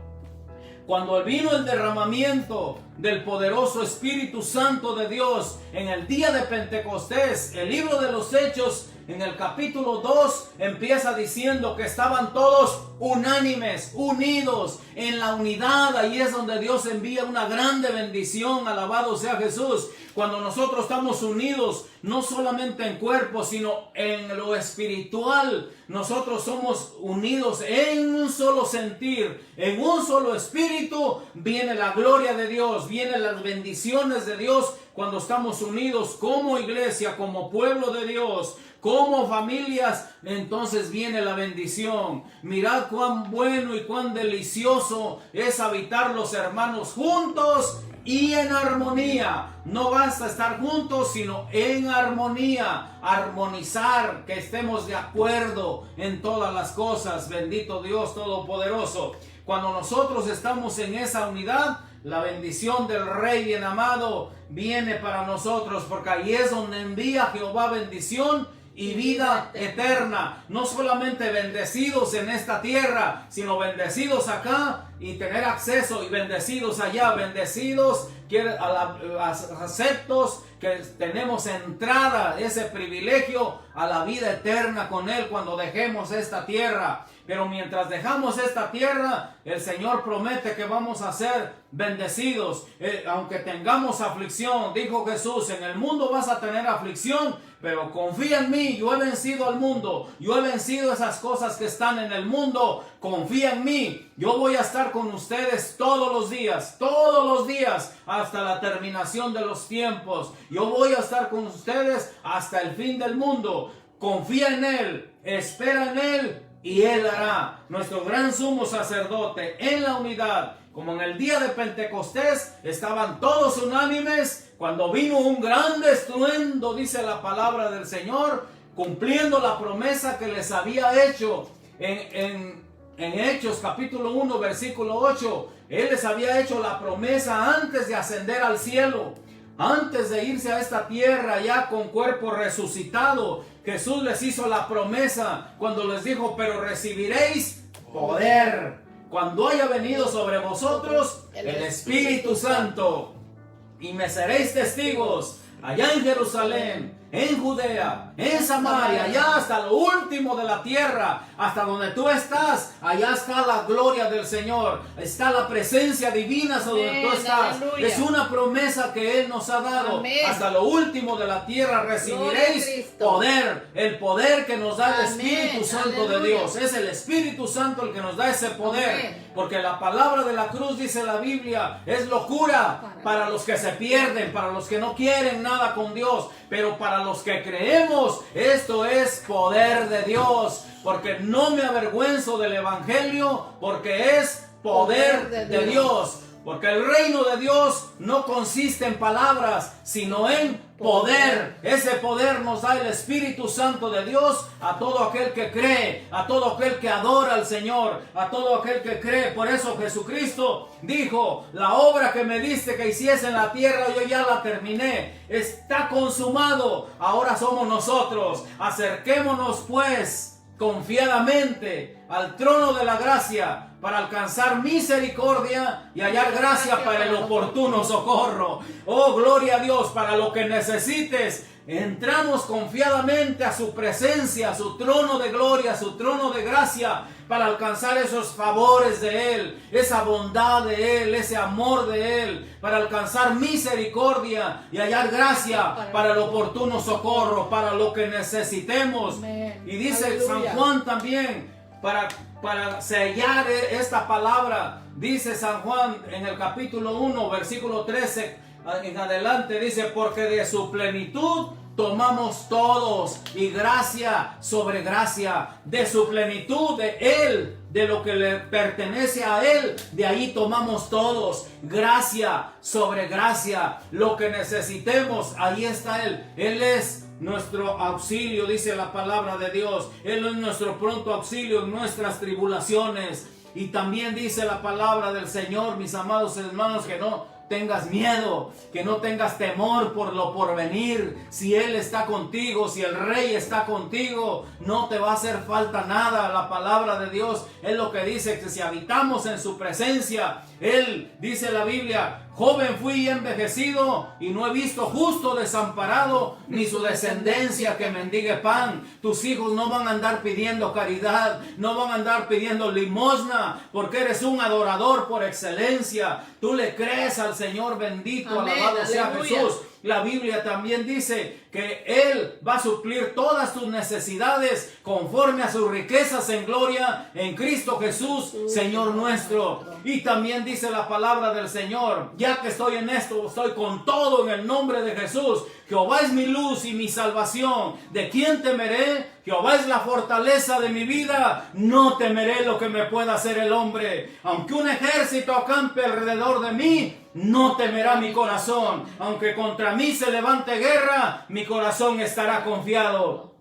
S1: Cuando vino el derramamiento del poderoso Espíritu Santo de Dios en el día de Pentecostés, el libro de los Hechos en el capítulo 2 empieza diciendo que estaban todos unánimes, unidos en la unidad. Ahí es donde Dios envía una grande bendición. Alabado sea Jesús. Cuando nosotros estamos unidos, no solamente en cuerpo, sino en lo espiritual, nosotros somos unidos en un solo sentir, en un solo espíritu. Viene la gloria de Dios, vienen las bendiciones de Dios cuando estamos unidos como iglesia, como pueblo de Dios, como familias. Entonces viene la bendición. Mirad cuán bueno y cuán delicioso es habitar los hermanos juntos y en armonía. No basta estar juntos, sino en armonía. Armonizar, que estemos de acuerdo en todas las cosas. Bendito Dios Todopoderoso. Cuando nosotros estamos en esa unidad, la bendición del Rey bien amado viene para nosotros, porque ahí es donde envía Jehová bendición y vida eterna. No solamente bendecidos en esta tierra, sino bendecidos acá y tener acceso, y bendecidos allá, bendecidos, aceptos, que tenemos entrada, ese privilegio a la vida eterna con Él cuando dejemos esta tierra. Pero mientras dejamos esta tierra, el Señor promete que vamos a ser bendecidos. Aunque tengamos aflicción, dijo Jesús, en el mundo vas a tener aflicción, pero confía en mí, yo he vencido al mundo, yo he vencido esas cosas que están en el mundo. Confía en mí, yo voy a estar con ustedes todos los días, hasta la terminación de los tiempos. Yo voy a estar con ustedes hasta el fin del mundo. Confía en Él, espera en Él, y Él hará. Nuestro gran sumo sacerdote en la unidad, como en el día de Pentecostés, estaban todos unánimes. Cuando vino un gran estruendo, dice la palabra del Señor, cumpliendo la promesa que les había hecho en Hechos capítulo 1 versículo 8. Él les había hecho la promesa antes de ascender al cielo, antes de irse a esta tierra ya con cuerpo resucitado. Jesús les hizo la promesa cuando les dijo: pero recibiréis poder cuando haya venido sobre vosotros el Espíritu Santo, y me seréis testigos allá en Jerusalén, en Judea, en Samaria, allá hasta lo último de la tierra. Hasta donde tú estás, allá está la gloria del Señor, está la presencia divina sobre donde tú estás. Aleluya. Es una promesa que Él nos ha dado. Amén. Hasta lo último de la tierra recibiréis poder, el poder que nos da el Espíritu Santo. Aleluya. De Dios. Es el Espíritu Santo el que nos da ese poder. Amén. Porque la palabra de la cruz, dice la Biblia, es locura para los que se pierden, para los que no quieren nada con Dios. Pero para los que creemos, esto es poder de Dios. Porque no me avergüenzo del Evangelio, porque es poder de Dios. Porque el reino de Dios no consiste en palabras, sino en poder. Ese poder nos da el Espíritu Santo de Dios a todo aquel que cree, a todo aquel que adora al Señor, a todo aquel que cree. Por eso Jesucristo dijo: la obra que me diste que hiciese en la tierra, yo ya la terminé. Está consumado. Ahora somos nosotros. Acerquémonos pues confiadamente al trono de la gracia, para alcanzar misericordia y hallar gracia para el oportuno socorro. Oh, gloria a Dios. Para lo que necesites, entramos confiadamente a su presencia, a su trono de gloria, a su trono de gracia, para alcanzar esos favores de Él, esa bondad de Él, ese amor de Él, para alcanzar misericordia y hallar gracia para el oportuno socorro, para lo que necesitemos.
S2: Amén.
S1: Y dice
S2: Aleluya.
S1: San Juan también, para sellar esta palabra, dice San Juan en el capítulo 1, versículo 13 en adelante, dice, porque de su plenitud tomamos todos, y gracia sobre gracia, de su plenitud, de Él, de lo que le pertenece a Él, de ahí tomamos todos, gracia sobre gracia, lo que necesitemos, ahí está Él. Él es nuestro auxilio, dice la palabra de Dios. Él es nuestro pronto auxilio en nuestras tribulaciones. Y también dice la palabra del Señor, mis amados hermanos, que no tengas miedo, que no tengas temor por lo porvenir. Si Él está contigo, si el Rey está contigo, no te va a hacer falta nada. La palabra de Dios es lo que dice, que si habitamos en su presencia, Él, dice la Biblia, joven fui y envejecido, y no he visto justo desamparado, ni su descendencia que mendigue pan. Tus hijos no van a andar pidiendo caridad, no van a andar pidiendo limosna, porque eres un adorador por excelencia. Tú le crees al Señor bendito,
S2: Amén,
S1: alabado sea
S2: aleluya.
S1: Jesús. La Biblia también dice que Él va a suplir todas tus necesidades conforme a sus riquezas en gloria en Cristo Jesús, Señor nuestro. Y también dice la palabra del Señor, ya que estoy en esto, estoy con todo en el nombre de Jesús. Jehová es mi luz y mi salvación. ¿De quién temeré? Jehová es la fortaleza de mi vida. No temeré lo que me pueda hacer el hombre. Aunque un ejército acampe alrededor de mí, no temerá mi corazón. Aunque contra mí se levante guerra, mi corazón estará confiado.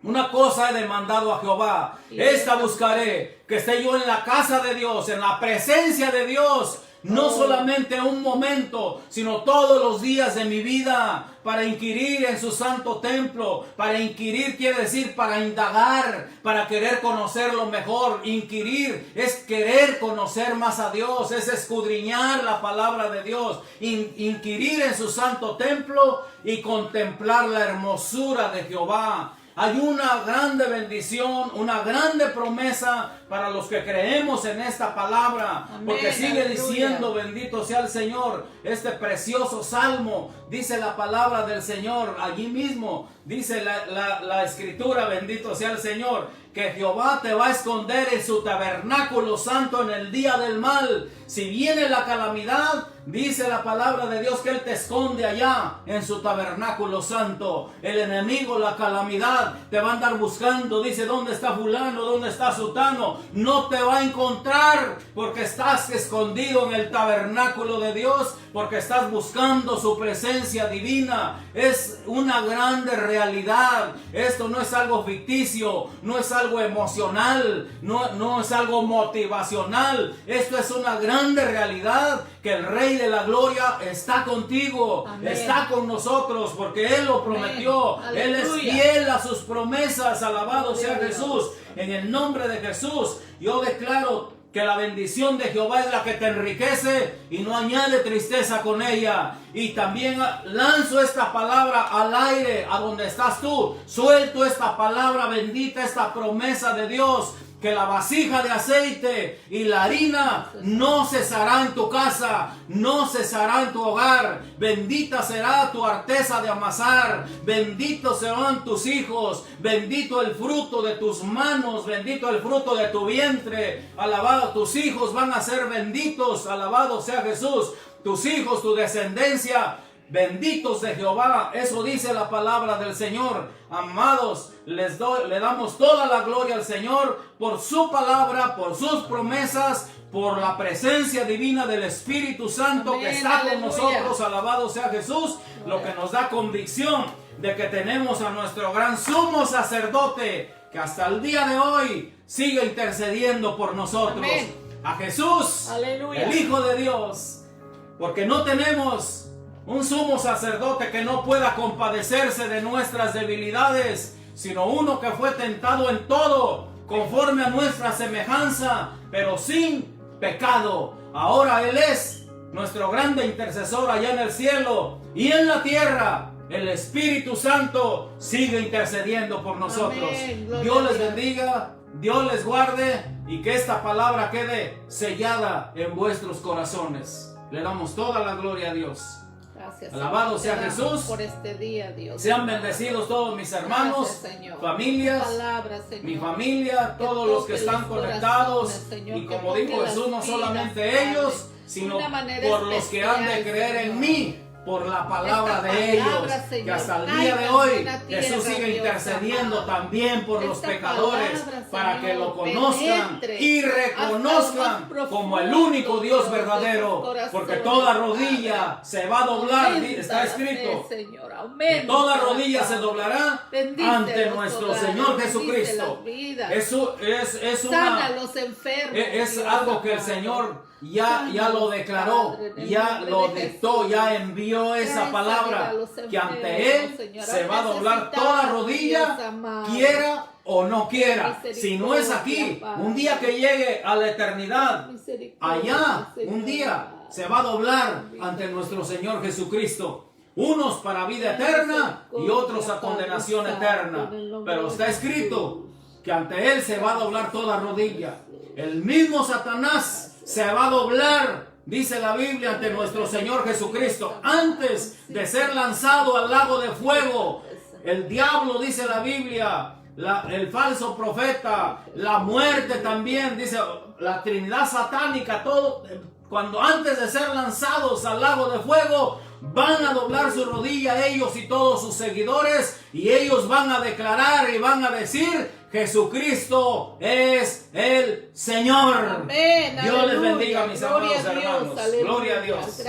S1: Una cosa he demandado a Jehová, esta buscaré, que esté yo en la casa de Dios, en la presencia de Dios, no solamente un momento, sino todos los días de mi vida, para inquirir en su santo templo. Para inquirir quiere decir para indagar, para querer conocerlo mejor. Inquirir es querer conocer más a Dios, es escudriñar la palabra de Dios. Inquirir en su santo templo y contemplar la hermosura de Jehová. Hay una grande bendición, una grande promesa para los que creemos en esta palabra. Amén, porque sigue aleluya. Diciendo, bendito sea el Señor, este precioso salmo. Dice la palabra del Señor, allí mismo dice la escritura, bendito sea el Señor, que Jehová te va a esconder en su tabernáculo santo en el día del mal. Si viene la calamidad, dice la palabra de Dios que Él te esconde allá en su tabernáculo santo. El enemigo, la calamidad, te va a andar buscando. Dice, ¿dónde está fulano? ¿Dónde está sutano? No te va a encontrar porque estás escondido en el tabernáculo de Dios, porque estás buscando su presencia divina. Es una grande realidad. Esto no es algo ficticio, no es algo emocional, no es algo motivacional. Esto es una grande realidad, que el Rey de la Gloria está contigo. Amén. Está con nosotros, porque Él lo prometió. Amén. Él es fiel a sus promesas. Alabado sea Jesús. En el nombre de Jesús, yo declaro que la bendición de Jehová es la que te enriquece y no añade tristeza con ella. Y también lanzo esta palabra al aire, a donde estás tú. Suelto esta palabra bendita, esta promesa de Dios, que la vasija de aceite y la harina no cesará en tu casa, no cesará en tu hogar. Bendita será tu arteza de amasar, benditos serán tus hijos, bendito el fruto de tus manos, bendito el fruto de tu vientre. Alabado, tus hijos van a ser benditos, alabado sea Jesús. Tus hijos, tu descendencia, benditos de Jehová. Eso dice la palabra del Señor. Amados, le damos toda la gloria al Señor por su palabra, por sus promesas, por la presencia divina del Espíritu Santo. Amén, que está con nosotros. Alabado sea Jesús. Lo que nos da convicción de que tenemos a nuestro gran sumo sacerdote, que hasta el día de hoy sigue intercediendo por nosotros. Amén. A Jesús, aleluya, el Hijo de Dios. Porque no tenemos un sumo sacerdote que no pueda compadecerse de nuestras debilidades, sino uno que fue tentado en todo, conforme a nuestra semejanza, pero sin pecado. Ahora Él es nuestro grande intercesor allá en el cielo y en la tierra. el Espíritu Santo sigue intercediendo por nosotros.
S2: Amén. Gloria
S1: Dios
S2: a
S1: les
S2: Dios.
S1: bendiga, Dios les guarde y que esta palabra quede sellada en vuestros corazones. Le damos toda la gloria a Dios.
S2: Gracias,
S1: Alabado
S2: Señor.
S1: sea
S2: Te damos
S1: Jesús.
S2: por este día, Dios.
S1: Sean bendecidos todos mis hermanos,
S2: Gracias, Señor.
S1: familias,
S2: Palabra, Señor.
S1: mi familia,
S2: Que
S1: todos los que
S2: toque
S1: están
S2: los
S1: conectados.
S2: corazones, Señor,
S1: Y
S2: que
S1: como
S2: toque
S1: dijo
S2: las
S1: Jesús, no
S2: vidas,
S1: solamente
S2: Padre,
S1: ellos,
S2: de
S1: sino
S2: una manera
S1: por los que han de
S2: especial,
S1: creer en
S2: Señor.
S1: mí, por la palabra
S2: Esta
S1: de
S2: palabra,
S1: ellos. Que
S2: Señor,
S1: hasta el
S2: caiga
S1: día de
S2: en
S1: hoy
S2: buena tierra,
S1: Jesús sigue
S2: Dios
S1: intercediendo
S2: amado.
S1: también por los
S2: Esta
S1: pecadores,
S2: palabra,
S1: para que lo
S2: Señor,
S1: conozcan
S2: penetre
S1: y
S2: hasta lo
S1: reconozcan
S2: más
S1: como el
S2: profundo,
S1: único Dios
S2: Dios, de sus
S1: verdadero.
S2: corazones,
S1: Porque toda
S2: Padre.
S1: rodilla se va a doblar,
S2: Aumenta
S1: está
S2: la
S1: escrito.
S2: fe, Señor,
S1: Que
S2: aumenta,
S1: toda rodilla se
S2: Padre.
S1: doblará
S2: Bendice
S1: ante
S2: los
S1: nuestro
S2: hogares,
S1: Señor
S2: bendice
S1: Jesucristo.
S2: las vidas.
S1: Eso es
S2: Sana
S1: una
S2: a los enfermos.
S1: es
S2: Dios
S1: algo que el
S2: amado.
S1: Señor ya lo declaró,
S2: Padre, en el
S1: ya
S2: nombre
S1: lo
S2: de
S1: dictó,
S2: Jesús.
S1: ya envió esa
S2: Trae
S1: palabra,
S2: sanidad a los
S1: que ante
S2: enfermos,
S1: Él
S2: Señor.
S1: se va a doblar
S2: Necesitamos,
S1: toda rodilla,
S2: Dios amado.
S1: quiera o no quiera. Si no es aquí,
S2: Misericordia,
S1: un día que llegue a la eternidad,
S2: Misericordia,
S1: allá,
S2: Señor.
S1: un día se va a doblar ante nuestro Señor Jesucristo. Unos para vida eterna y otros a condenación eterna. Pero está escrito que ante Él se va a doblar toda rodilla. El mismo Satanás se va a doblar, dice la Biblia, ante nuestro Señor Jesucristo. Antes de ser lanzado al lago de fuego, el diablo, dice la Biblia, el falso profeta, la muerte también, dice la Trinidad satánica, todo, cuando antes de ser lanzados al lago de fuego, van a doblar su rodilla ellos y todos sus seguidores, y ellos van a declarar y van a decir: Jesucristo es el Señor.
S2: Amén,
S1: Dios les
S2: aleluya.
S1: bendiga, mis
S2: Gloria
S1: amados
S2: a Dios,
S1: hermanos.
S2: aleluya.
S1: Gloria a Dios.
S2: Gracias.